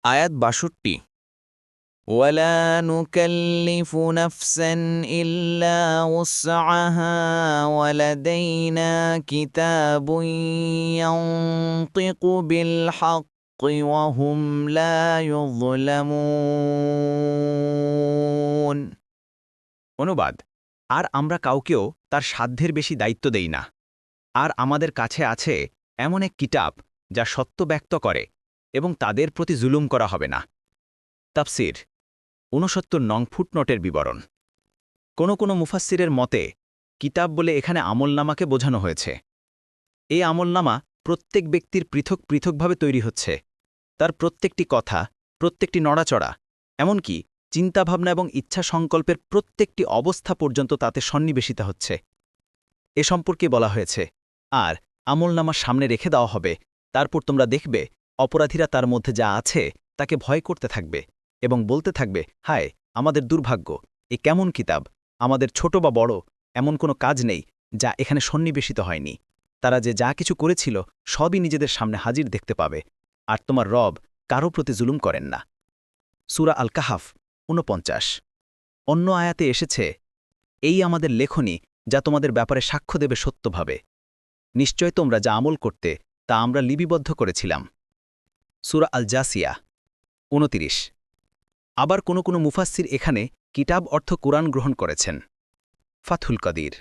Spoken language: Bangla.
আয়াত ৬২ ولا نكلف نفسا إلا وسعها ولدينا كتاب ينطق بالحق وهم لا يظلمون অনুবাদ আর আমরা কাউকেও তার সাধ্যের বেশি দায়িত্ব দেই না আর আমাদের কাছে আছে এমন এক কিতাব যা সত্য ব্যক্ত করে এবং তাদের প্রতি জুলুম করা হবে না তাফসির ৬৯ নং ফুটনোটের বিবরণ কোনো মুফাসসিরের মতে কিতাব বলে এখানে আমলনামাকে বোঝানো হয়েছে এই আমলনামা প্রত্যেক ব্যক্তির পৃথক পৃথকভাবে তৈরি হচ্ছে তার প্রত্যেকটি কথা প্রত্যেকটি নড়াচড়া এমনকি চিন্তাভাবনা এবং ইচ্ছা সংকল্পের প্রত্যেকটি অবস্থা পর্যন্ত তাতে সন্নিবেশিত হচ্ছে এ সম্পর্কে বলা হয়েছে আর আমলনামা সামনে রেখে দেওয়া হবে তারপর তোমরা দেখবে অপরাধীরা তার মধ্যে যা আছে তাকে ভয় করতে থাকবে এবং বলতে থাকবে হায় আমাদের দুর্ভাগ্য এ কেমন কিতাব আমাদের ছোট বা বড় এমন কোনো কাজ নেই যা এখানে সন্নিবেশিত হয়নি তারা যে যা কিছু করেছিল সবই নিজেদের সামনে হাজির দেখতে পাবে আর তোমার রব কারো প্রতি জুলুম করেন না সূরা আল কাহাফ ৪৯ অন্য আয়াতে এসেছে এই আমাদের লেখনী যা তোমাদের ব্যাপারে সাক্ষ্য দেবে সত্যভাবে নিশ্চয় তোমরা যা আমল করতে তা আমরা লিপিবদ্ধ করেছিলাম সূরা আল জাসিয়া ২৯ আবার কোনো মুফাসসির এখানে কিতাব অর্থ কুরআন গ্রহণ করেছেন ফাথুল কদির